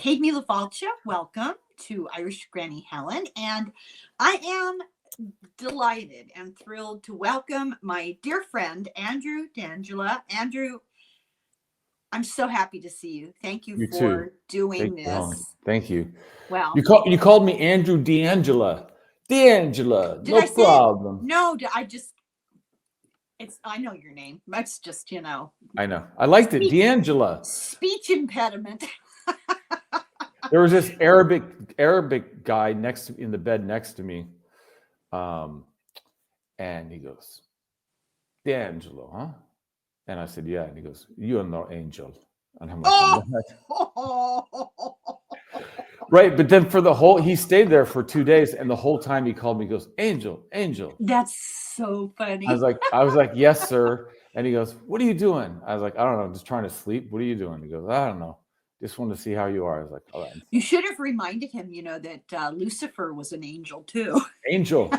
Kate Falcha, welcome to Irish Granny Helen. And I am delighted and thrilled to welcome my dear friend, Andrew D'Angela. Andrew, I'm so happy to see you. Thank you You too. for doing Thank you, Helen. this. Thank you. Well, You called me Andrew D'Angela. D'Angela, did no I say it? problem. No, I know your name. That's just, I know. I liked it. speech, D'Angela. speech impediment. There was this Arabic guy in the bed next to me. And he goes, D'Angelo, huh? And I said, yeah. And he goes, you're no angel. And I'm like, Oh, right. But then he stayed there for 2 days. And the whole time he called me, he goes, Angel, Angel. that's so funny. I was like, yes, sir. And he goes, what are you doing? I was like, I don't know, just trying to sleep. What are you doing? He goes, I don't know. Just wanted to see how you are. I was like, all right. You should have reminded him, that Lucifer was an angel too. Angel.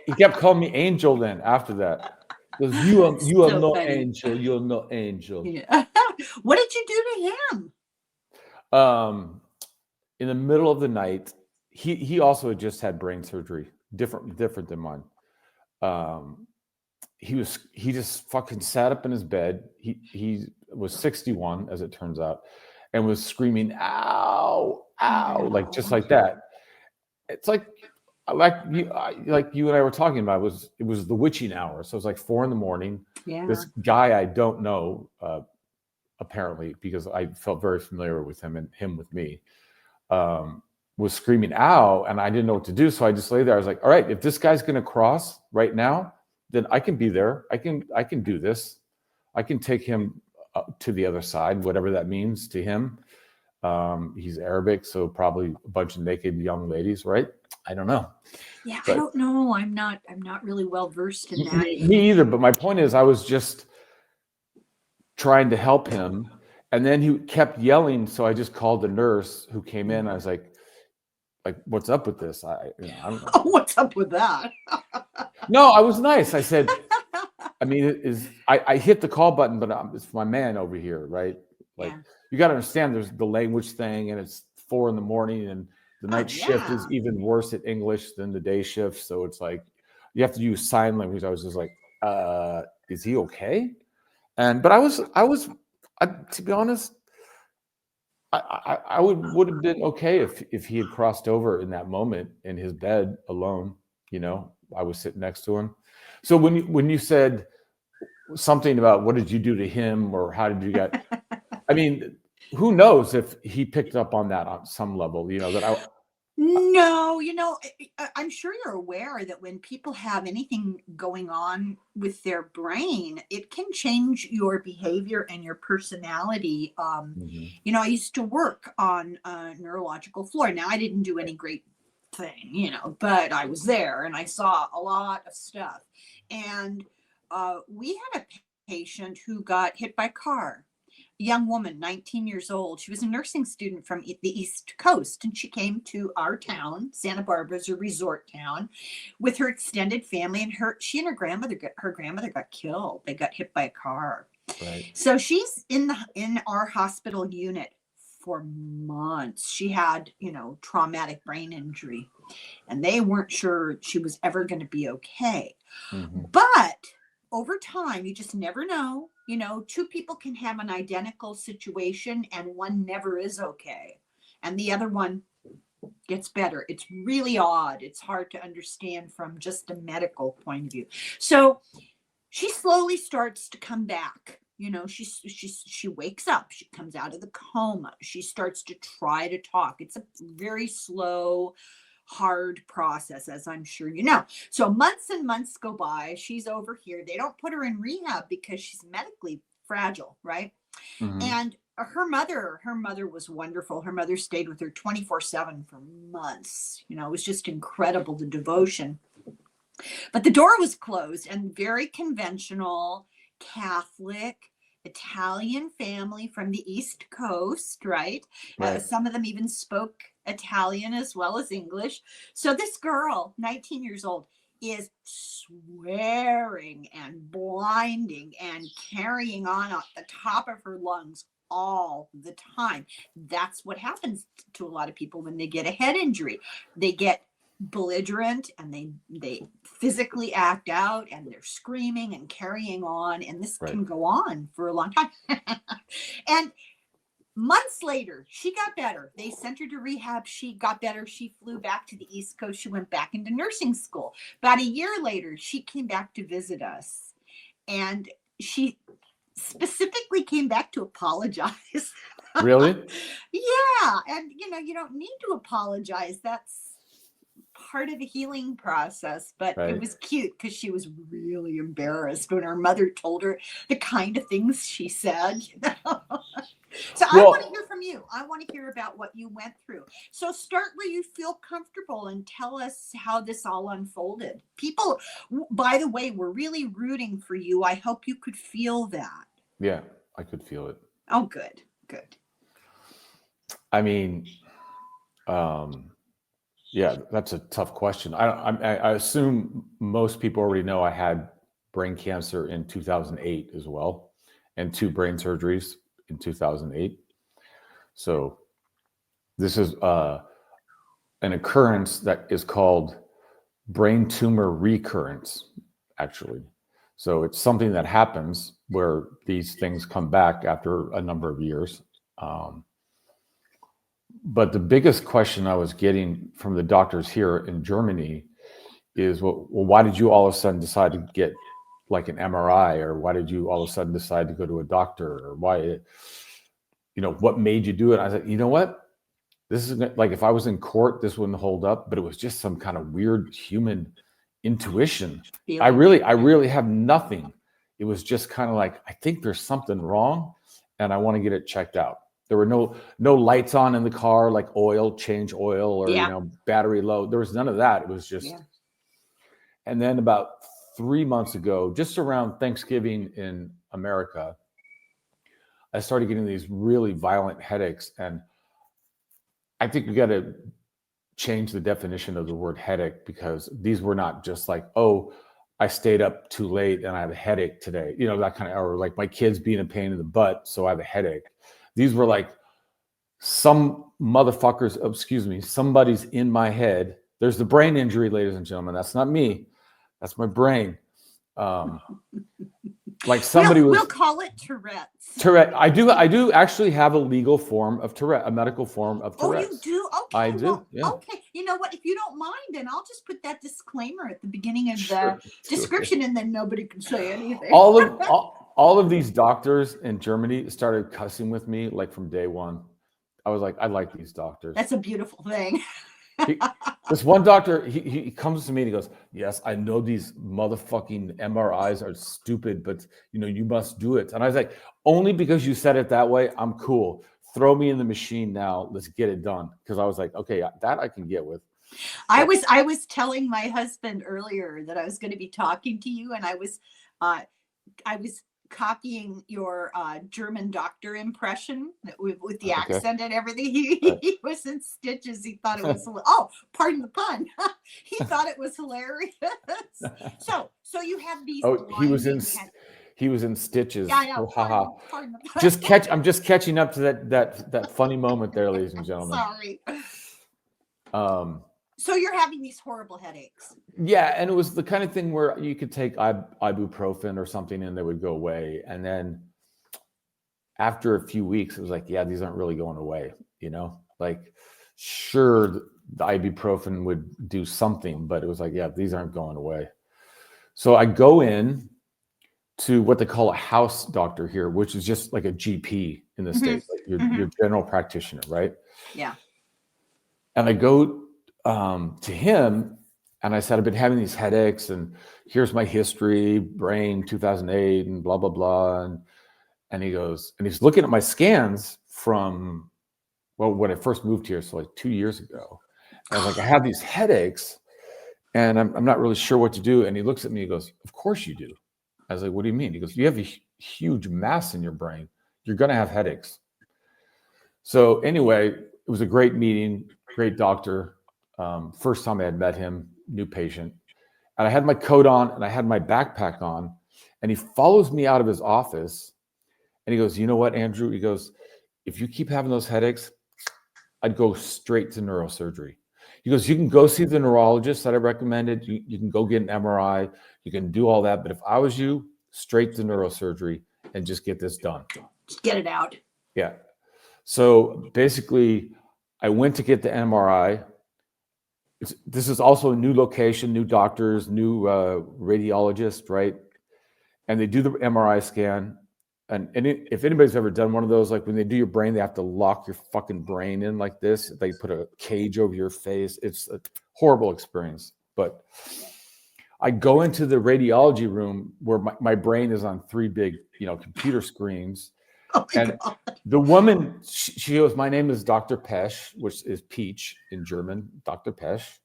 He kept calling me Angel then after that. He goes, you are So no funny. angel. You're no angel. Yeah. What did you do to him? In the middle of the night, he also had just had brain surgery, different than mine. He just fucking sat up in his bed. He was 61, as it turns out, and was screaming, ow, ow, like just like that. It's like you and I were talking about, it was the witching hour. So it was like 4 a.m. Yeah. This guy I don't know, apparently, because I felt very familiar with him and him with me, was screaming, ow, and I didn't know what to do. So I just lay there. I was like, all right, if this guy's going to cross right now, then I can be there. I can do this. I can take him to the other side, whatever that means to him. He's Arabic, so probably a bunch of naked young ladies, right? I don't know. Yeah, but I don't know. I'm not really well versed in that. Me either. But my point is, I was just trying to help him, and then he kept yelling. So I just called the nurse who came in. I was like, what's up with this? I don't know. What's up with that? No, I was nice. I said, I mean, I hit the call button, but it's my man over here, right? Like, yeah. You got to understand, there's the language thing, and it's 4 a.m, and the night shift is even worse at English than the day shift. So it's like you have to use sign language. I was just like, is he okay? But I was to be honest, I would have been okay if he had crossed over in that moment in his bed alone. I was sitting next to him. So when you said something about what did you do to him or how did you get, I mean, who knows if he picked up on that on some level, No, I'm sure you're aware that when people have anything going on with their brain, it can change your behavior and your personality. I used to work on a neurological floor. Now, I didn't do any great thing, but I was there and I saw a lot of stuff. And we had a patient who got hit by a car. Young woman, 19 years old. She was a nursing student from the East Coast, and she came to our town. Santa Barbara's a resort town, with her extended family, and she and her grandmother got killed. They got hit by a car. Right. So she's in our hospital unit for months. She had, traumatic brain injury, and they weren't sure she was ever going to be okay. Mm-hmm. But over time, you just never know. 2 people can have an identical situation and one never is okay. And the other one gets better. It's really odd. It's hard to understand from just a medical point of view. So she slowly starts to come back. She wakes up. She comes out of the coma. She starts to try to talk. It's a very slow, hard process, as I'm sure you know. So months and months go by. She's over here. They don't put her in rehab because she's medically fragile, right? Mm-hmm. And her mother was wonderful. Her mother stayed with her 24/7 for months. It was just incredible, the devotion. But the door was closed, and very conventional Catholic Italian family from the East Coast, right? Some of them even spoke Italian as well as English. So this girl, 19 years old, is swearing and blinding and carrying on at the top of her lungs, all the time. That's what happens to a lot of people when they get a head injury. They get belligerent and they physically act out and they're screaming and carrying on, and this Right. can go on for a long time. And months later, she got better. They sent her to rehab. She got better. She flew back to the East Coast. She went back into nursing school. About a year later, she came back to visit us. And she specifically came back to apologize. Really? Yeah. And, you don't need to apologize. That's part of the healing process. But Right. it was cute because she was really embarrassed when her mother told her the kind of things she said. So I want to hear from you. I want to hear about what you went through. So start where you feel comfortable and tell us how this all unfolded. People, by the way, were really rooting for you. I hope you could feel that. Yeah, I could feel it. Oh, good, good. I mean, yeah, that's a tough question. I assume most people already know I had brain cancer in 2008 as well, and 2 brain surgeries in 2008. So this is an occurrence that is called brain tumor recurrence, actually. So it's something that happens where these things come back after a number of years. But the biggest question I was getting from the doctors here in Germany is, well, why did you all of a sudden decide to get like an MRI, or why did you all of a sudden decide to go to a doctor, or why, what made you do it? I said, you know what? This is like, if I was in court, this wouldn't hold up, but it was just some kind of weird human intuition. I really have nothing. It was just kind of like, I think there's something wrong and I want to get it checked out. There were no lights on in the car, like change oil, or, battery low. There was none of that. It was just, And then about 3 months ago, just around Thanksgiving in America, I started getting these really violent headaches. And I think we got to change the definition of the word headache, because these were not just like, oh, I stayed up too late and I have a headache today, that kind of, or like my kids being a pain in the butt, so I have a headache. These were like, some motherfuckers, somebody's in my head. There's the brain injury, ladies and gentlemen. That's not me. That's my brain. Like somebody we'll call it Tourette's. Tourette. I do actually have a legal form of Tourette, a medical form of Tourette's. Oh, you do? Okay. I do. Well, yeah. Okay. You know what? If you don't mind, then I'll just put that disclaimer at the beginning of the description, and then nobody can say anything. All of these doctors in Germany started cussing with me like from day one. I was like, I like these doctors. That's a beautiful thing. This one doctor, he comes to me and he goes, yes, I know these motherfucking MRIs are stupid, but you must do it. And I was like, only because you said it that way, I'm cool. Throw me in the machine now. Let's get it done. Because I was like, okay, that I can get with. I was telling my husband earlier that I was going to be talking to you, and I was copying your German doctor impression with the accent and everything. He was in stitches. He thought it was, pardon the pun. He thought it was hilarious. So you have these. Oh, he was in stitches. Yeah, I know. Oh, pardon the pun. I'm just catching up to that funny moment there, ladies and gentlemen. Sorry. So you're having these horrible headaches. Yeah, and it was the kind of thing where you could take ibuprofen or something and they would go away. And then after a few weeks, it was like, yeah, these aren't really going away. Like, sure, the ibuprofen would do something, but it was like, yeah, these aren't going away. So I go in to what they call a house doctor here, which is just like a GP in the States, like your general practitioner, right? Yeah. And I go to him, and I said, I've been having these headaches, and here's my history, brain 2008, and blah blah blah. And he goes, and he's looking at my scans from, when I first moved here, so like 2 years ago. And I was like, I have these headaches, and I'm not really sure what to do. And he looks at me, he goes, of course you do. I was like, what do you mean? He goes, you have a huge mass in your brain. You're gonna have headaches. So anyway, it was a great meeting, great doctor. First time I had met him, new patient. And I had my coat on and I had my backpack on, and he follows me out of his office And he goes, you know what, Andrew? He goes, if you keep having those headaches, I'd go straight to neurosurgery. He goes, you can go see the neurologist that I recommended. You can go get an MRI. You can do all that. But if I was you, straight to neurosurgery and just get this done. Just get it out. Yeah. So basically, I went to get the MRI. This is also a new location, new doctors, new radiologist, right? And they do the MRI scan. And if anybody's ever done one of those, like when they do your brain, they have to lock your fucking brain in like this. They put a cage over your face. It's a horrible experience. But I go into the radiology room where my brain is on 3 big, computer screens. Oh my And God. the woman, she goes, my name is Dr. Pesch, which is peach in German, Dr. Pesch.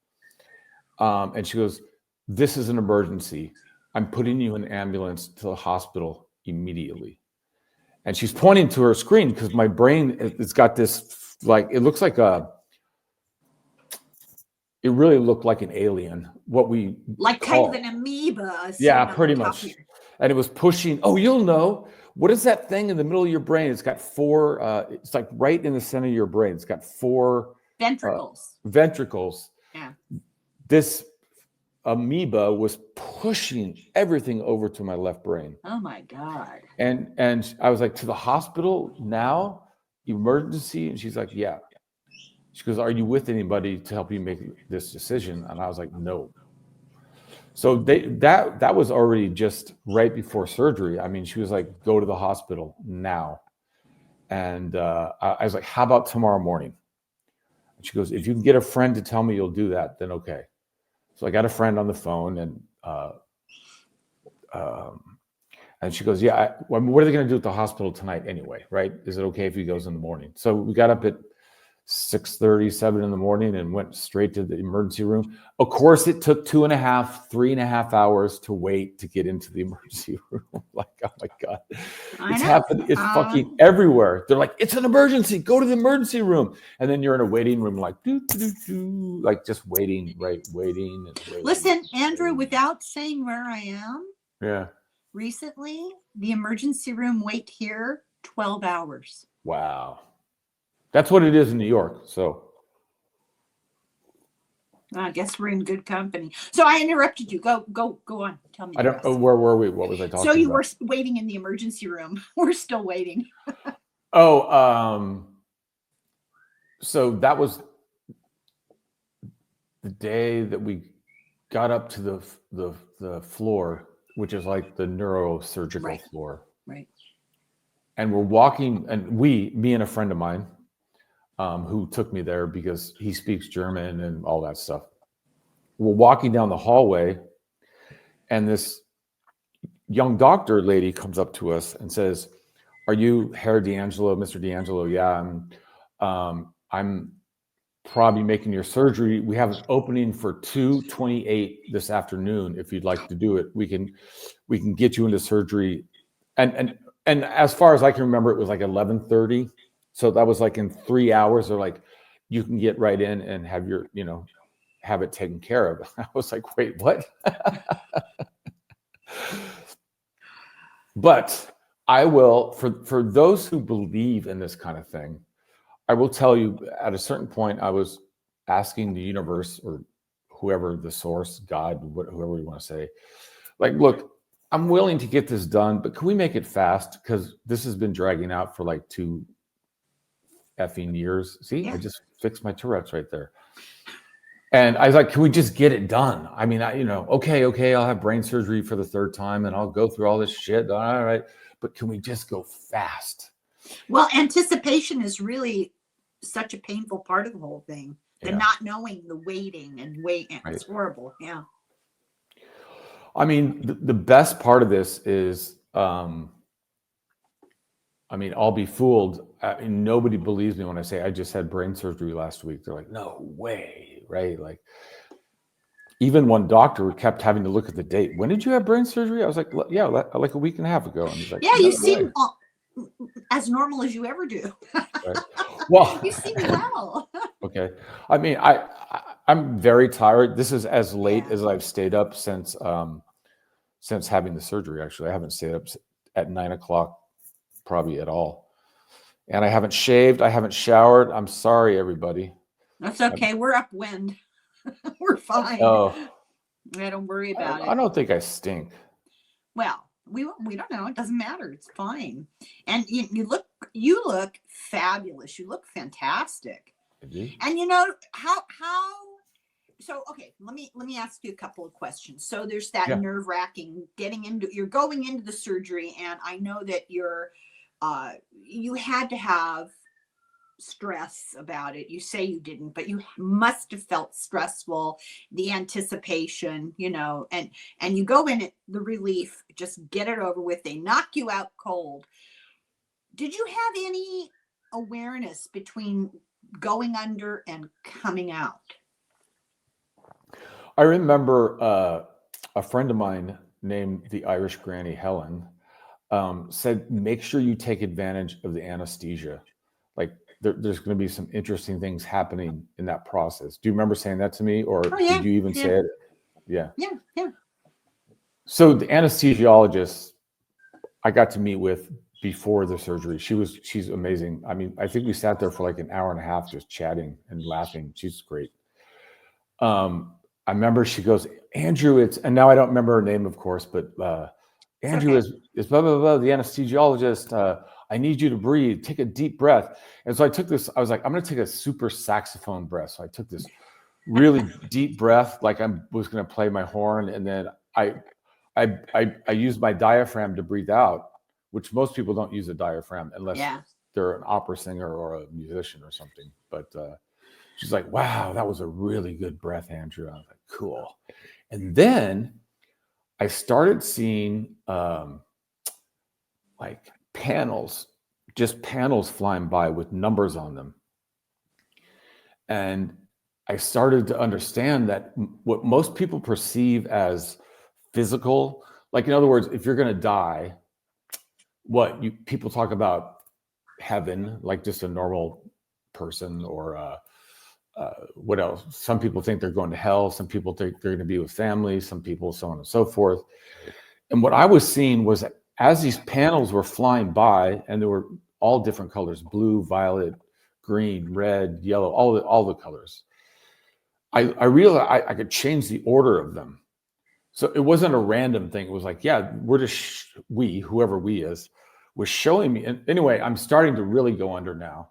And she goes, this is an emergency. I'm putting you in an ambulance to the hospital immediately. And she's pointing to her screen because my brain, it's got this, like, it looks like it really looked like an alien. What we Like call, kind of an amoeba. yeah, pretty much. And it was pushing. Oh, you'll know. What is that thing in the middle of your brain? It's got 4. It's like right in the center of your brain. It's got 4 ventricles. Ventricles. Yeah. This amoeba was pushing everything over to my left brain. Oh my God. And I was like, to the hospital now? Emergency? And she's like, yeah. She goes, are you with anybody to help you make this decision? And I was like, no. So that was already just right before surgery. I mean, she was like, go to the hospital now. And I was like, how about tomorrow morning? And she goes, if you can get a friend to tell me you'll do that, then okay. So I got a friend on the phone, and she goes, yeah, what are they going to do at the hospital tonight anyway, right? Is it okay if he goes in the morning? So we got up at 6:30, 7 in the morning and went straight to the emergency room. Of course, it took 2.5, 3.5 hours to wait to get into the emergency room. Like, oh my God. It's happening. It's fucking everywhere. They're like, it's an emergency. Go to the emergency room. And then you're in a waiting room, like, like just waiting, right? Waiting and waiting. Listen, Andrew, without saying where I am. Yeah. Recently, the emergency room wait here, 12 hours. Wow. That's what it is in New York. So I guess we're in good company. So I interrupted you. Go on. Tell me. I don't know, where were we? What was I talking about? So you were waiting in the emergency room. We're still waiting. So that was the day that we got up to the floor, which is like the neurosurgical floor. Right. And we're walking, and me and a friend of mine, who took me there because he speaks German and all that stuff. We're walking down the hallway, and this young doctor lady comes up to us and says, are you Herr D'Angelo, Mr. D'Angelo? Yeah, I'm probably making your surgery. We have an opening for 2:28 this afternoon. If you'd like to do it, we can get you into surgery. And as far as I can remember, it was like 11:30. So that was like in 3 hours. They're like, you can get right in and have your, have it taken care of. I was like, wait, what? But I will, for those who believe in this kind of thing, I will tell you, at a certain point, I was asking the universe or whoever, the source, God, whoever you want to say, like, look, I'm willing to get this done, but can we make it fast? Because this has been dragging out for like 2 effing years. See, yeah. I just fixed my Tourette's right there. And I was like, can we just get it done? I mean, okay, I'll have brain surgery for the 3rd time and I'll go through all this shit. All right. But can we just go fast? Well, anticipation is really such a painful part of the whole thing. The not knowing, the waiting and waiting. It's horrible. Yeah. I mean, the best part of this is, I'll be fooled. Nobody believes me when I say I just had brain surgery last week. They're like, no way, right? Like, even one doctor kept having to look at the date. When did you have brain surgery? I was like, yeah, like a week and a half ago. And he's like, yeah, you seem as normal as you ever do. Right. Well, you seem well. Okay. I mean, I'm very tired. This is as late as I've stayed up since having the surgery. Actually, I haven't stayed up at 9 o'clock probably at all. And I haven't shaved. I haven't showered. I'm sorry, everybody. That's okay. We're upwind. We're fine. Oh, I don't worry about I it. don't think I stink. Well, we don't know. It doesn't matter. It's fine. And you look fabulous. You look fantastic. And you know how so okay, let me ask you a couple of questions. So there's that nerve-wracking you're going into the surgery, and I know that you had to have stress about it. You say you didn't, but you must have felt stressful, the anticipation, and you go in it, the relief, just get it over with. They knock you out cold. Did you have any awareness between going under and coming out? I remember a friend of mine named the Irish Granny Helen said, make sure you take advantage of the anesthesia. Like there's going to be some interesting things happening in that process. Do you remember saying that to me, or did you even say it? Yeah. So the anesthesiologist I got to meet with before the surgery, she's amazing. I mean, I think we sat there for like an hour and a half just chatting and laughing. She's great. I remember she goes, Andrew, and now I don't remember her name, of course, but Andrew is blah, blah, blah, the anesthesiologist. I need you to breathe. Take a deep breath. And so I took this, I was like, I'm going to take a super saxophone breath. So I took this really deep breath, like I was going to play my horn. And then I used my diaphragm to breathe out, which most people don't use a diaphragm unless they're an opera singer or a musician or something. But she's like, wow, that was a really good breath, Andrew. I was like, cool. And then I started seeing like panels flying by with numbers on them. And I started to understand that what most people perceive as physical, like in other words, if you're going to die, people talk about heaven, like just a normal person, or what else? Some people think they're going to hell. Some people think they're going to be with family. Some people, so on and so forth. And what I was seeing was that as these panels were flying by, and there were all different colors, blue, violet, green, red, yellow, all the colors, I realized I could change the order of them. So it wasn't a random thing. It was like, whoever we is, was showing me. And anyway, I'm starting to really go under now.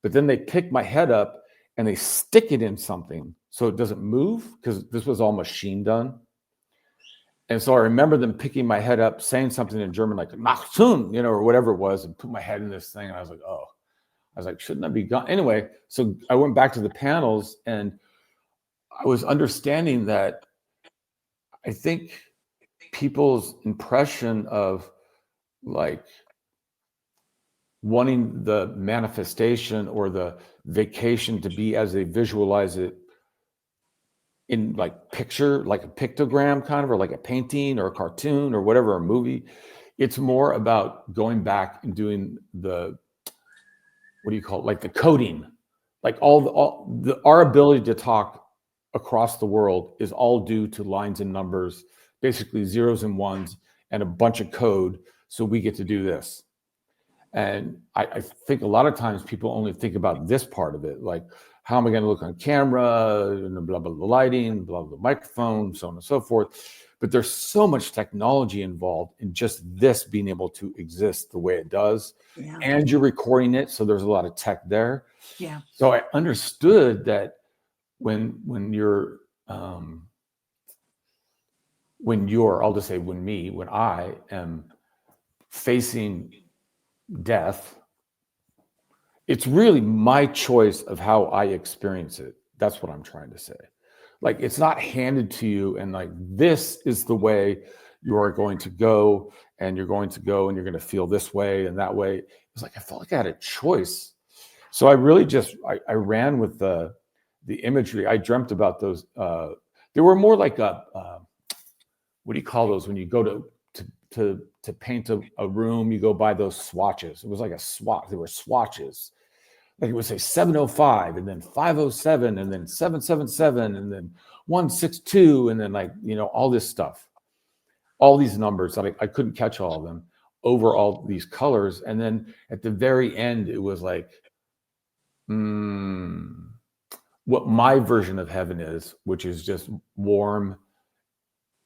But then they pick my head up and they stick it in something so it doesn't move, because this was all machine done. And so I remember them picking my head up, saying something in German, like "Machsun," or whatever it was, and put my head in this thing. And I was like, oh, shouldn't I be gone? Anyway, so I went back to the panels, and I was understanding that I think people's impression of like wanting the manifestation or the vacation to be as they visualize it in like picture, like a pictogram kind of, or like a painting or a cartoon or whatever, a movie. It's more about going back and doing the, what do you call it? Like the coding, like our ability to talk across the world is all due to lines and numbers, basically zeros and ones and a bunch of code. So we get to do this. And I think a lot of times people only think about this part of it, like how am I going to look on camera, and blah, blah, blah, lighting, blah, blah, microphone, so on and so forth. But there's so much technology involved in just this being able to exist the way it does. Yeah. And you're recording it, so there's a lot of tech there. Yeah. So I understood that when I am facing death, it's really my choice of how I experience it. That's what I'm trying to say. Like, it's not handed to you and like, this is the way you are going to go, and you're going to feel this way and that way. It's like, I felt like I had a choice. So I really I ran with the imagery. I dreamt about those. They were more like what do you call those? When you go to paint a room, you go buy those swatches. It was like a swatch. They were swatches. Like it would say 705 and then 507 and then 777 and then 162 and then all this stuff, all these numbers that I couldn't catch all of them. over all these colors. And then at the very end, it was like, what my version of heaven is, which is just warm.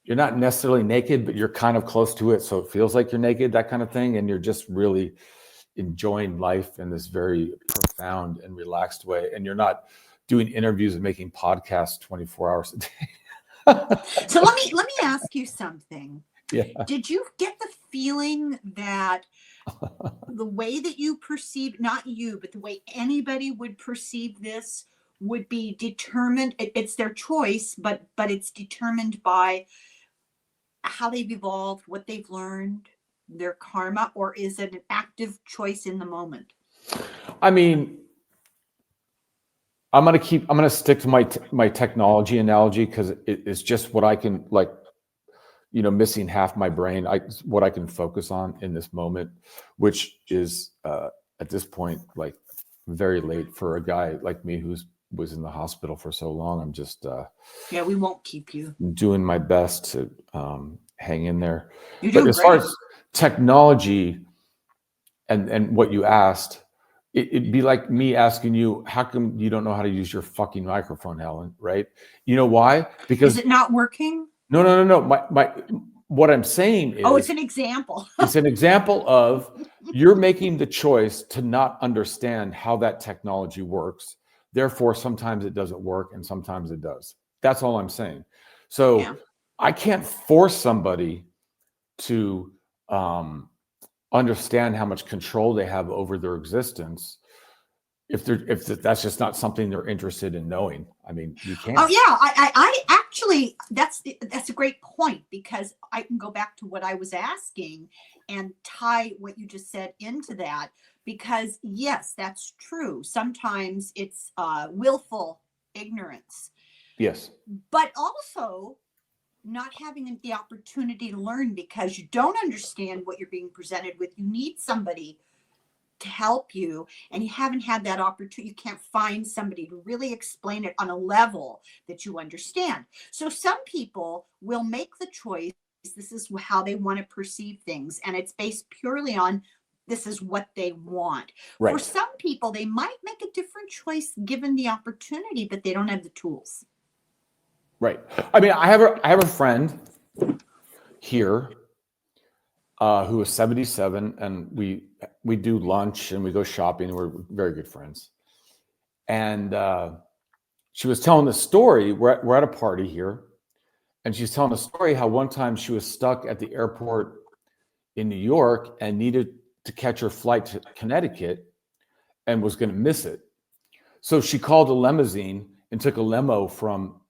You're not necessarily naked, but you're kind of close to it. So it feels like you're naked, that kind of thing. And you're just really enjoying life in this very profound and relaxed way. And you're not doing interviews and making podcasts 24 hours a day. So let me ask you something. Yeah. Did you get the feeling that the way that you perceive, not you, but the way anybody would perceive this would be determined? It's their choice, but it's determined by how they've evolved, what they've learned, their karma, or is it an active choice in the moment? I mean, I'm gonna stick to my technology analogy because it's just what I can, like, missing half my brain. What I can focus on in this moment, which is at this point like very late for a guy like me who was in the hospital for so long. I'm just Yeah, we won't keep you. doing my best to hang in there. You do But as great. far as technology and what you asked, it'd be like me asking you, how come you don't know how to use your fucking microphone, Helen? Right? You know why? Because Is it not working? no. What I'm saying is, It's an example. it's an example of you're making the choice to not understand how that technology works. Therefore, sometimes it doesn't work and sometimes it does. That's all I'm saying. So Yeah. I can't force somebody to understand how much control they have over their existence if that's just not something they're interested in knowing. I mean, you can't. Oh yeah, I actually, that's a great point, because I can go back to what I was asking and tie what you just said into that, because yes, that's true. Sometimes it's willful ignorance, Yes. but also not having the opportunity to learn because you don't understand what you're being presented with. You need somebody to help you, and you haven't had that opportunity. You can't find somebody to really explain it on a level that you understand. So some people will make the choice, this is how they want to perceive things, and it's based purely on this is what they want. Right. For some people, they might make a different choice given the opportunity, but they don't have the tools. Right. I mean, I have a friend here who is 77, and we do lunch and we go shopping. We're very good friends. And she was telling the story. We're at a party here, and she's telling a story how one time she was stuck at the airport in New York and needed to catch her flight to Connecticut and was going to miss it. So she called a limousine and took a limo from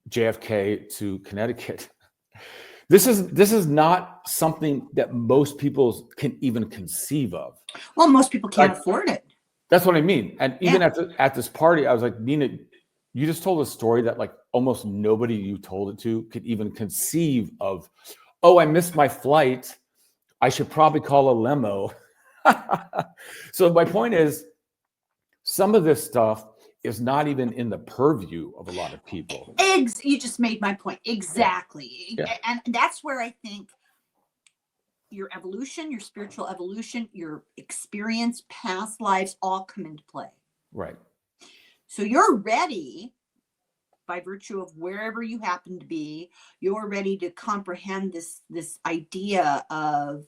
JFK to Connecticut. This is not something that most people can even conceive of. Well, most people can't afford it. That's what I mean. And even at this party, I was like, Nina, you just told a story that like almost nobody you told it to could even conceive of. Oh, I missed my flight. I should probably call a limo. So my point is, some of this stuff is not even in the purview of a lot of people. You just made my point. Exactly. Yeah. And that's where I think your evolution, your spiritual evolution, your experience, past lives all come into play. Right. So you're ready, by virtue of wherever you happen to be, you're ready to comprehend this idea of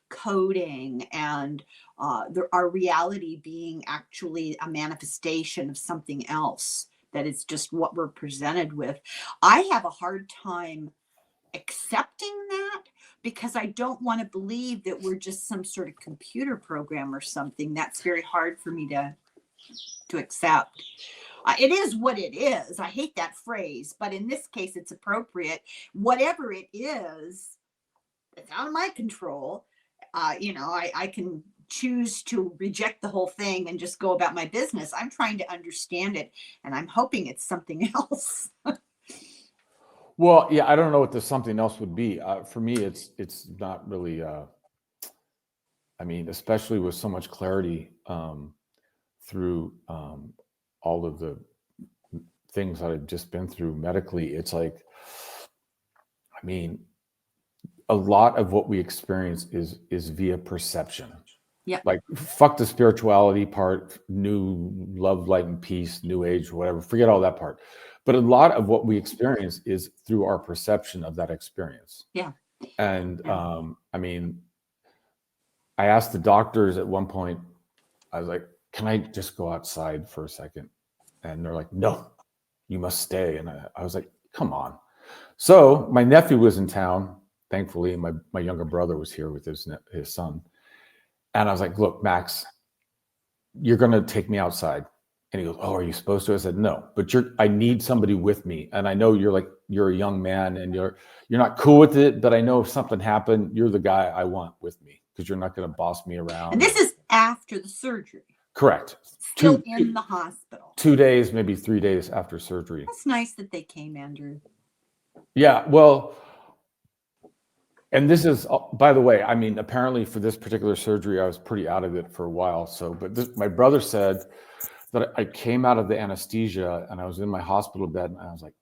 coding and our reality being actually a manifestation of something else, that it's just what we're presented with. I have a hard time accepting that, because I don't want to believe that we're just some sort of computer program or something. That's very hard for me to accept. It is what it is. I hate that phrase, but in this case, it's appropriate. Whatever it is, it's out of my control. I can choose to reject the whole thing and just go about my business. I'm trying to understand it, and I'm hoping it's something else. Well, yeah, I don't know what the something else would be. For me, it's not really. I mean, especially with so much clarity through all of the things that I've just been through medically, it's like, I mean, a lot of what we experience is via perception. Yeah. Like fuck the spirituality part, new love, light, and peace, new age, whatever. Forget all that part. But a lot of what we experience is through our perception of that experience. Yeah. And Yeah. I mean, I asked the doctors at one point, I was like, can I just go outside for a second? And they're like, no, you must stay. And I was like, come on. So my nephew was in town, thankfully, and my younger brother was here with his son. And I was like, look, Max, you're going to take me outside. And he goes, oh, are you supposed to? I said, no, but I need somebody with me. And I know you're a young man and you're not cool with it, but I know if something happened, you're the guy I want with me because you're not going to boss me around. And this is after the surgery. Correct. Still in the hospital. 2 days, maybe 3 days after surgery. That's nice that they came, Andrew. Yeah, well, and this is, by the way, I mean, apparently for this particular surgery, I was pretty out of it for a while. So, but my brother said that I came out of the anesthesia and I was in my hospital bed and I was like,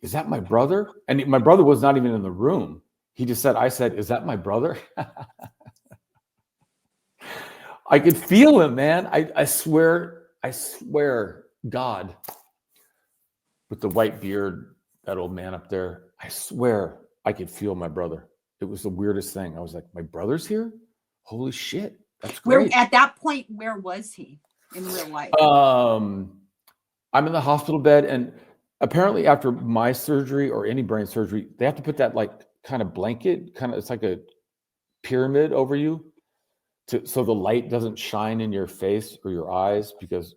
is that my brother? And my brother was not even in the room. He just said, is that my brother? I could feel him, man. I swear, God, with the white beard, that old man up there, I swear I could feel my brother. It was the weirdest thing. I was like, my brother's here? Holy shit. That's great. At that point, where was he in real life? I'm in the hospital bed, and apparently after my surgery or any brain surgery, they have to put that like kind of blanket, it's like a pyramid over you so the light doesn't shine in your face or your eyes because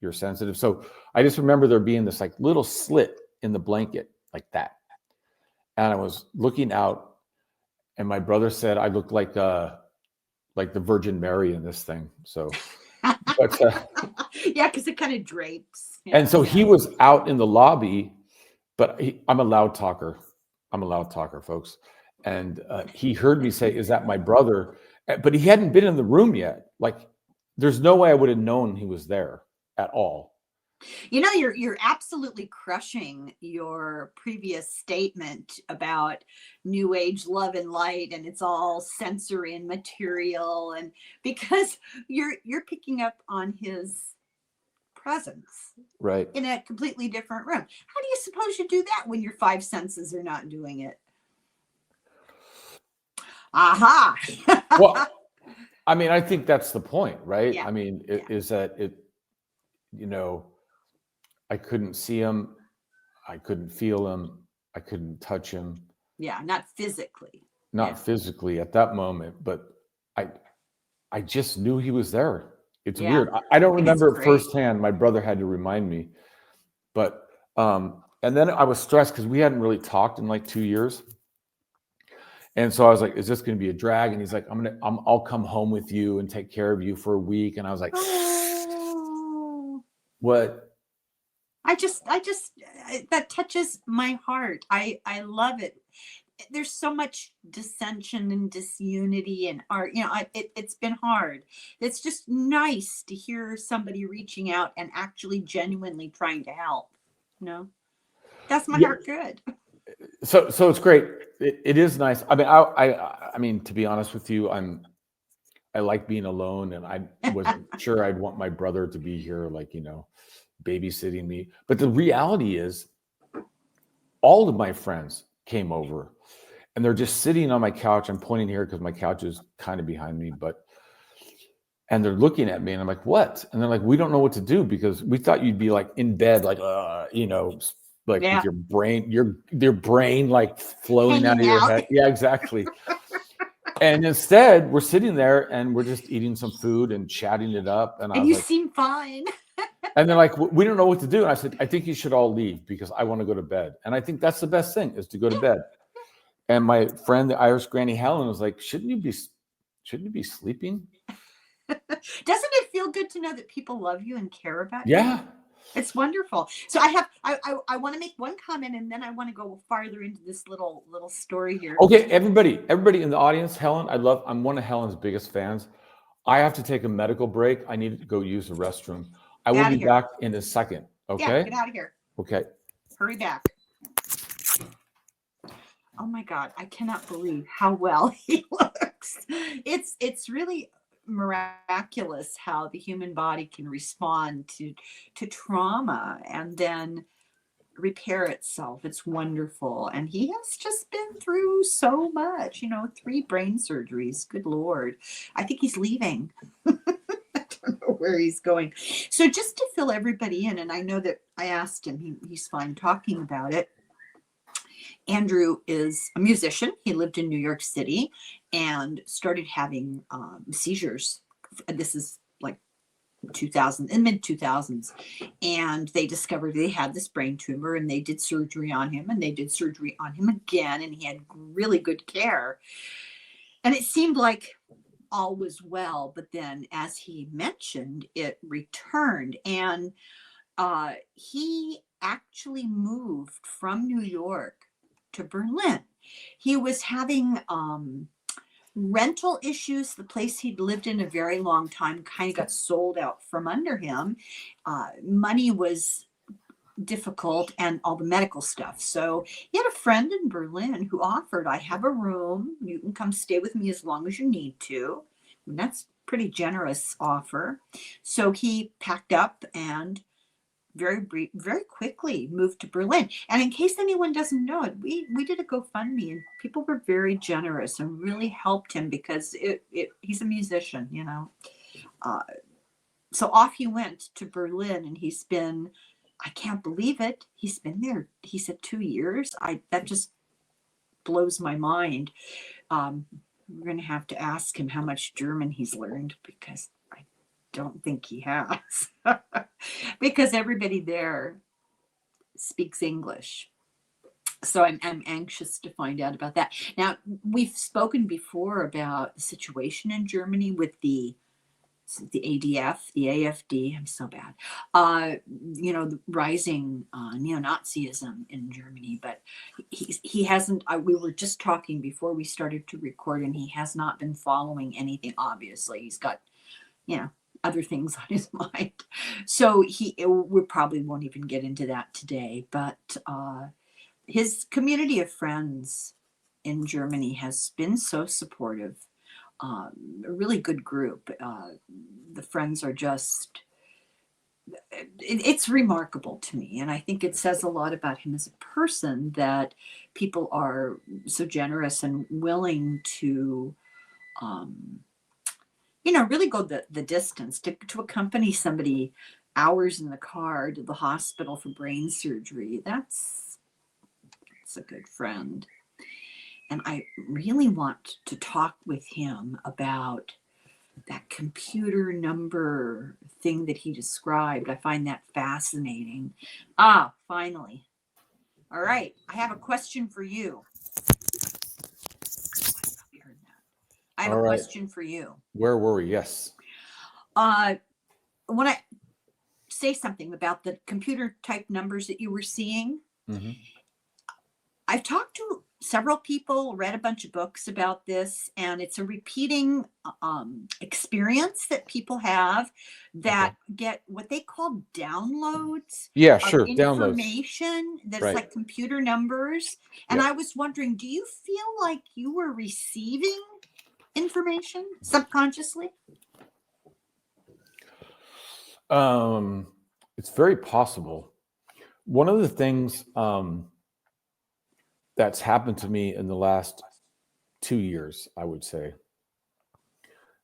you're sensitive. So I just remember there being this like little slit in the blanket like that. And I was looking out and my brother said I looked like the Virgin Mary in this thing. So, but, yeah, because it kind of drapes. Yeah. And so he was out in the lobby, but I'm a loud talker. Folks. And he heard me say, is that my brother? But he hadn't been in the room yet. Like, there's no way I would have known he was there at all. You know, you're absolutely crushing your previous statement about new age love and light, and it's all sensory and material, and because you're picking up on his presence, right, in a completely different room. How do you suppose you do that when your five senses are not doing it? Aha. Well, I mean, I think that's the point, right? Yeah. I mean, is that it, you know, I couldn't see him. I couldn't feel him. I couldn't touch him. Yeah, not physically. Not physically at that moment, but I just knew he was there. It's weird. I don't remember it firsthand. My brother had to remind me. But and then I was stressed because we hadn't really talked in like 2 years. And so I was like, is this going to be a drag? And he's like, I'll come home with you and take care of you for a week. And I was like, oh. What? I just that touches my heart. I love it. There's so much dissension and disunity and art. You know, it's been hard. It's just nice to hear somebody reaching out and actually genuinely trying to help. You know, that's my heart good. So it's great. It is nice. I mean, I mean, to be honest with you, I like being alone, and I wasn't sure I'd want my brother to be here, like, you know, babysitting me. But the reality is, all of my friends came over, and they're just sitting on my couch. I'm pointing here because my couch is kind of behind me, and they're looking at me, and I'm like, "What?" And they're like, "We don't know what to do because we thought you'd be like in bed, like, you know." Like with your brain like floating out of your head. Yeah, exactly. And instead, we're sitting there and we're just eating some food and chatting it up. And you seem fine. And they're like, we don't know what to do. And I said, I think you should all leave because I want to go to bed. And I think that's the best thing is to go to bed. And my friend, the Irish Granny Helen, was like, shouldn't you be sleeping? Doesn't it feel good to know that people love you and care about you? Yeah. It's wonderful. So I want to make one comment and then I want to go farther into this little story here. Okay, everybody in the audience, Helen, I'm one of Helen's biggest fans. I have to take a medical break. I need to go use the restroom. I will be back in a second. Okay. Yeah, get out of here. Okay. Hurry back. Oh my God, I cannot believe how well he looks. It's really miraculous how the human body can respond to trauma and then repair itself. It's wonderful. And he has just been through so much, 3 brain surgeries. Good Lord. I think he's leaving. I don't know where he's going. So just to fill everybody in, and I know that I asked him, he's fine talking about it. Andrew is a musician. He lived in New York City and started having seizures. This is like 2000, in mid 2000s, and they discovered they had this brain tumor, and they did surgery on him, and they did surgery on him again, and he had really good care, and it seemed like all was well. But then, as he mentioned, it returned, and he actually moved from New York to Berlin. He was having rental issues. The place he'd lived in a very long time kind of got sold out from under him. Money was difficult, and all the medical stuff. So he had a friend in Berlin who offered, I have a room. You can come stay with me as long as you need to. And that's pretty generous offer. So he packed up and very quickly moved to Berlin. And in case anyone doesn't know it, we did a GoFundMe, and people were very generous and really helped him because he's a musician, So off he went to Berlin, and he's been, I can't believe it, he's been there, he said 2 years. That just blows my mind. We're going to have to ask him how much German he's learned, because I don't think he has. Because everybody there speaks English. So I'm anxious to find out about that. Now, we've spoken before about the situation in Germany with the ADF, the AFD. I'm so bad. The rising neo-Nazism in Germany. But he hasn't. We were just talking before we started to record, and he has not been following anything. Obviously, he's got, other things on his mind. So we probably won't even get into that today. But his community of friends in Germany has been so supportive. A really good group. The friends are just, it's remarkable to me. And I think it says a lot about him as a person that people are so generous and willing to, really go the distance to accompany somebody hours in the car to the hospital for brain surgery. That's a good friend. And I really want to talk with him about that computer number thing that he described. I find that fascinating. Finally. All right. I have a question for you. I have a question for you. Where were we? Yes. When I say something about the computer type numbers that you were seeing, Mm-hmm. I've talked to several people, read a bunch of books about this, and it's a repeating experience that people have that get what they call downloads. Yeah, sure. Information downloads. that's Right. like computer numbers. And Yeah. I was wondering, do you feel like you were receiving information subconsciously? It's very possible. One of the things that's happened to me in the last 2 years, I would say,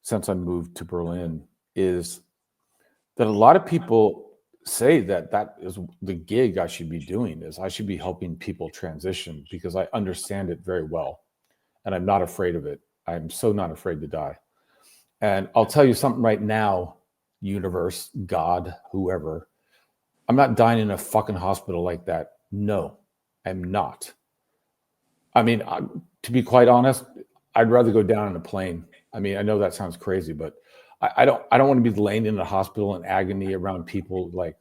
since I moved to Berlin, is that a lot of people say that is the gig I should be doing, is I should be helping people transition, because I understand it very well and I'm not afraid of it. I'm so not afraid to die. And I'll tell you something right now, universe, God, whoever, I'm not dying in a fucking hospital like that. No, I'm not. I mean, to be quite honest, I'd rather go down in a plane. I mean, I know that sounds crazy, but I don't want to be laying in a hospital in agony around people like.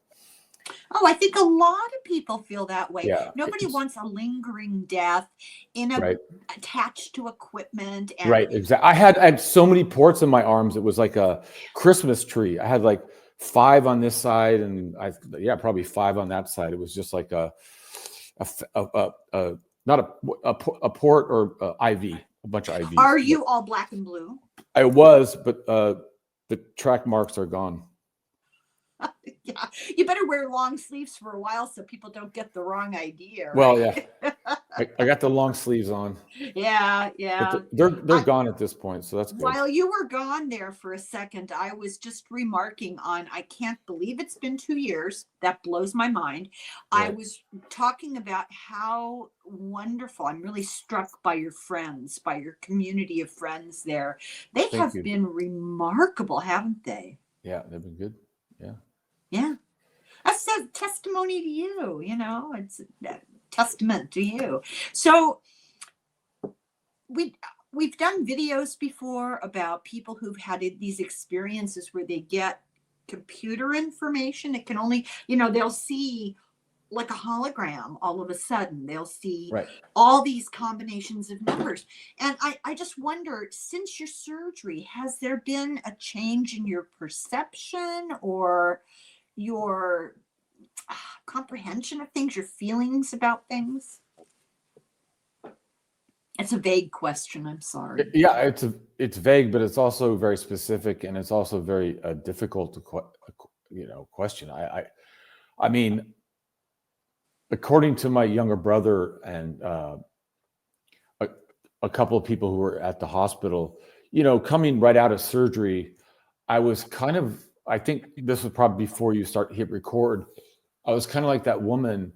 Oh, I think a lot of people feel that way. Yeah, Nobody wants a lingering death attached to equipment. And right, exactly. I had so many ports in my arms. It was like a Christmas tree. I had like 5 on this side, and probably 5 on that side. It was just like a not a port or IV, a bunch of IVs. Are you all black and blue? I was, but the track marks are gone. Yeah, you better wear long sleeves for a while so people don't get the wrong idea. Right? Well, yeah, I got the long sleeves on. Yeah, yeah. But they're gone at this point, so that's good. While you were gone there for a second, I was just remarking on, I can't believe it's been 2 years. That blows my mind. I Right. was talking about how wonderful. I'm really struck by your friends, by your community of friends there. They Thank have you. been remarkable, haven't they? Yeah, they've been good. Yeah. Yeah. That's a testimony to you, you know, it's a testament to you. So we've done videos before about people who've had these experiences where they get computer information. It can only, you know, they'll see like a hologram all of a sudden. They'll see Right. all these combinations of numbers. And I just wonder, since your surgery, has there been a change in your perception or your comprehension of things, your feelings about things? It's a vague question. I'm sorry. Yeah, it's vague, but it's also very specific, and it's also very difficult to question. I mean, according to my younger brother and a couple of people who were at the hospital, you know, coming right out of surgery, I was kind of, I think this was probably before you hit record. I was kind of like that woman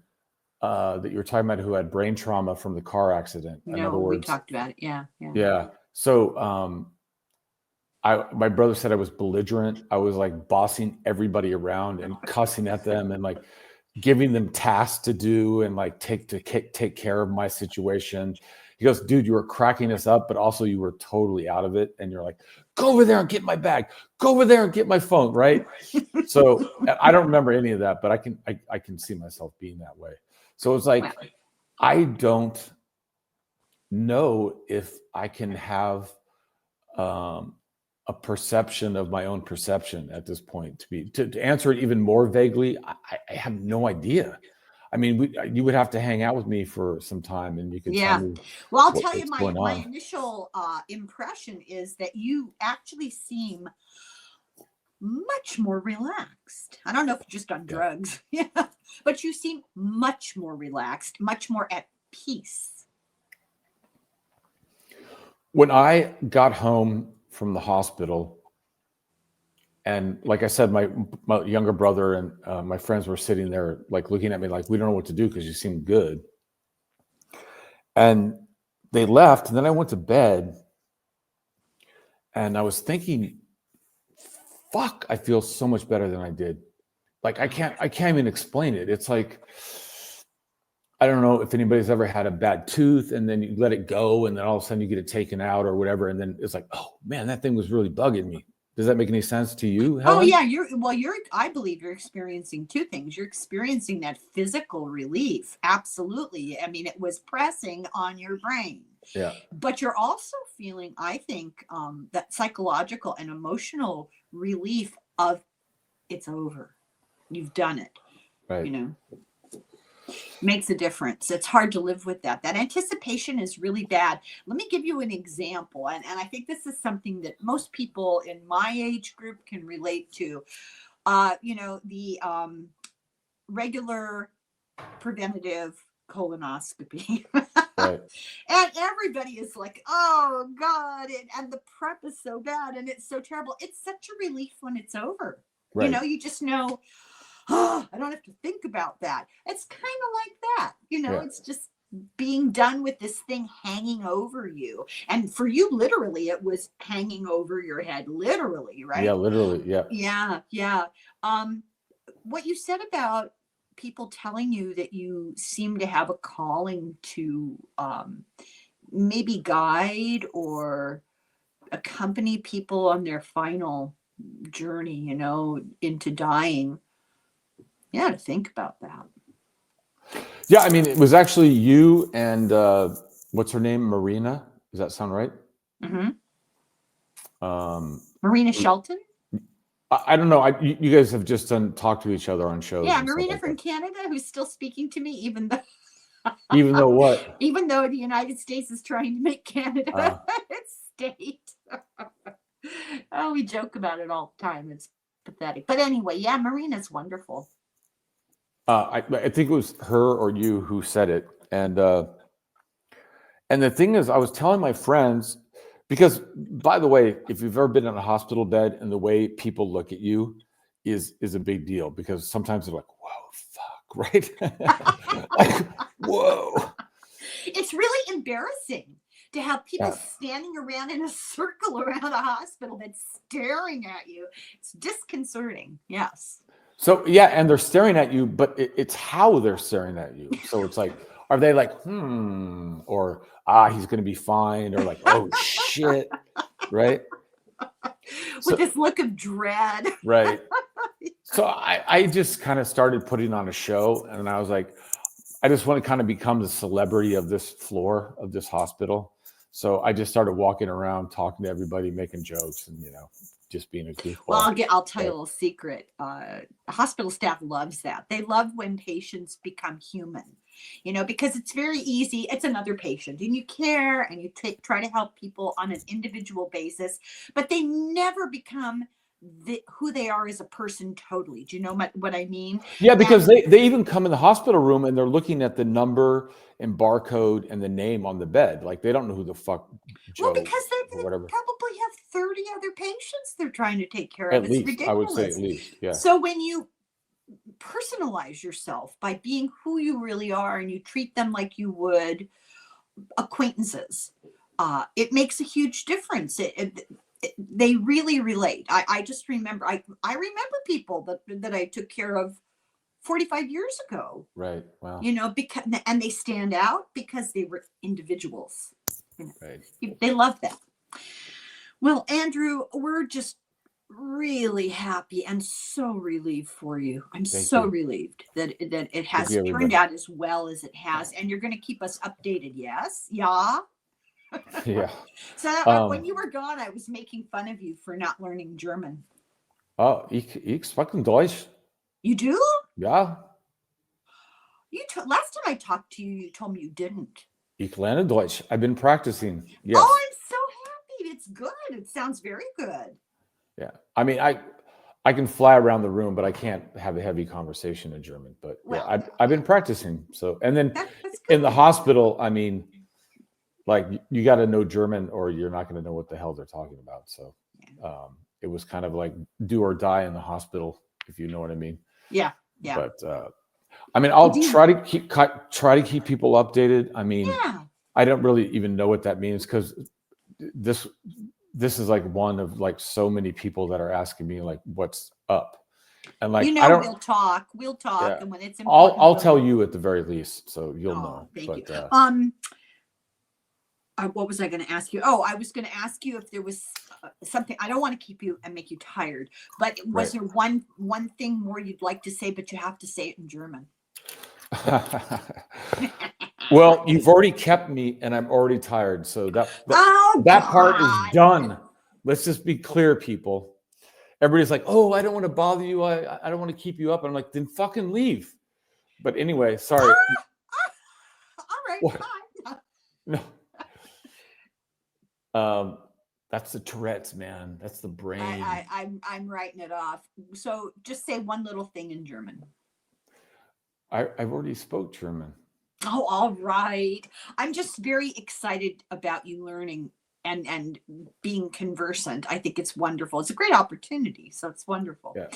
that you were talking about who had brain trauma from the car accident. In other No, we words, talked about it. Yeah, yeah. yeah. So my brother said I was belligerent. I was like bossing everybody around and cussing at them and like giving them tasks to do and like take care of my situation. He goes, dude, you were cracking us up, but also you were totally out of it. And you're like, go over there and get my bag. Go over there and get my phone. Right. So I don't remember any of that, but I can see myself being that way. So it's like, Wow. I don't know if I can have a perception of my own perception at this point. To answer it even more vaguely, I have no idea. I mean, you would have to hang out with me for some time, and you can tell me. Well, I'll tell you, what's my going on. initial impression is that you actually seem much more relaxed. I don't know if you're just on drugs, yeah, but you seem much more relaxed, much more at peace. When I got home from the hospital, and like I said, my younger brother and my friends were sitting there, like looking at me, like we don't know what to do because you seem good. And they left, and then I went to bed, and I was thinking, fuck, I feel so much better than I did. Like I can't even explain it. It's like, I don't know if anybody's ever had a bad tooth and then you let it go and then all of a sudden you get it taken out or whatever. And then it's like, oh man, that thing was really bugging me. Does that make any sense to you, Helen? Oh yeah, I believe you're experiencing two things. You're experiencing that physical relief. Absolutely. I mean, it was pressing on your brain. Yeah. But you're also feeling, I think, that psychological and emotional relief of it's over. You've done it. Right. You know, makes a difference. It's hard to live with that. That anticipation is really bad. Let me give you an example. And I think this is something that most people in my age group can relate to. You know, the regular preventative colonoscopy. Right. And everybody is like, oh God, and the prep is so bad and it's so terrible. It's such a relief when it's over. Right. You know, you just know, oh, I don't have to think about that. It's kind of like that, you know, It's just being done with this thing hanging over you. And for you, literally, it was hanging over your head, literally, right? Yeah, literally. Yeah. Yeah, yeah. What you said about people telling you that you seem to have a calling to maybe guide or accompany people on their final journey, you know, into dying. Yeah, to think about that. Yeah, I mean, it was actually you and what's her name, Marina? Does that sound right? Mm-hmm. Marina Shelton? I don't know. You guys have just talked to each other on shows. Yeah, and Marina like from that. Canada, who's still speaking to me, even though Even though what? Even though the United States is trying to make Canada its state. Oh, we joke about it all the time. It's pathetic. But anyway, yeah, Marina's wonderful. I think it was her or you who said it, and the thing is, I was telling my friends, because by the way, if you've ever been in a hospital bed and the way people look at you is a big deal, because sometimes they're like, "Whoa, fuck," right? Like, whoa. It's really embarrassing to have people Yeah. standing around in a circle around a hospital that's staring at you. It's disconcerting. Yes. So yeah, and they're staring at you, but it's how they're staring at you. So it's like, are they like, or he's gonna be fine, or like, oh shit, right? With So, this look of dread. right. So I just kind of started putting on a show, and I was like, I just want to kind of become the celebrity of this floor of this hospital. So I just started walking around, talking to everybody, making jokes, and just being a goofball. Well, I'll tell you a little secret. Hospital staff loves that. They love when patients become human, because it's very easy. It's another patient, and you care, and you try to help people on an individual basis, but they never become who they are as a person totally. Do you know what I mean? Yeah, because they even come in the hospital room and they're looking at the number and barcode and the name on the bed. Like, they don't know who the fuck Joe, well, because they or whatever. probably have 30 other patients they're trying to take care of. At It's least, ridiculous. I would say at least, yeah. So when you personalize yourself by being who you really are, and you treat them like you would acquaintances, it makes a huge difference. They really relate. I just remember, I remember people that I took care of 45 years ago. Right. Wow. Because, and they stand out because they were individuals. Right. They love that. Well, Andrew, we're just really happy and so relieved for you. I'm so relieved that it has turned out as well as it has, and you're going to keep us updated. Yes. Yeah. Yeah. So when you were gone, I was making fun of you for not learning German. Oh, ich spreche Deutsch. You do? Yeah. Last time I talked to you, you told me you didn't. Ich lerne Deutsch. I've been practicing. Yes. Oh, I'm so happy. It's good. It sounds very good. Yeah. I mean, I can fly around the room, but I can't have a heavy conversation in German. But well, yeah, I've been practicing. So, and then in the hospital, I mean, like, you got to know German or you're not going to know what the hell they're talking about. So it was kind of like do or die in the hospital, if you know what I mean. Yeah. Yeah. But I mean, I'll try to keep people updated. I mean, I don't really even know what that means, because this is like one of like so many people that are asking me like, what's up? And like, we'll talk. Yeah. And when it's important, I'll tell you at the very least, so you'll know. Thank you. What was I going to ask you? Oh, I was going to ask you if there was something. I don't want to keep you and make you tired, but was there one thing more you'd like to say, but you have to say it in German? Well, you've already kept me, and I'm already tired. So that part is done. Let's just be clear, people. Everybody's like, "Oh, I don't want to bother you. I don't want to keep you up." And I'm like, "Then fucking leave." But anyway, sorry. All right. What? No. That's the Tourette's, man. That's the brain. I'm writing it off. So just say one little thing in German. I've already spoke German. Oh, all right. I'm just very excited about you learning and being conversant. I think it's wonderful. It's a great opportunity. So it's wonderful. Yeah.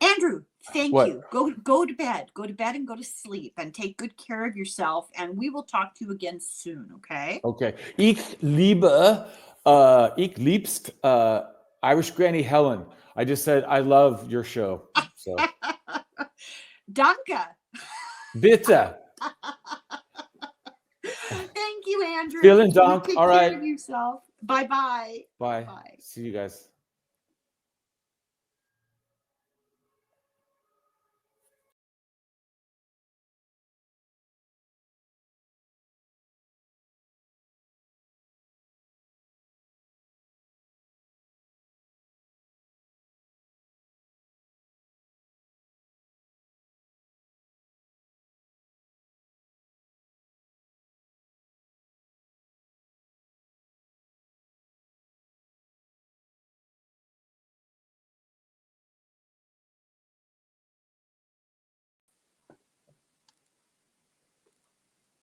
Andrew, thank you. Go to bed. Go to bed and go to sleep, and take good care of yourself. And we will talk to you again soon. Okay. Okay. Ich liebst Irish Granny Helen. I just said I love your show. So. Danke. Bitte. Thank you, Andrew. Vielen Dank. All right. Take care of yourself. Bye-bye. Bye. See you guys.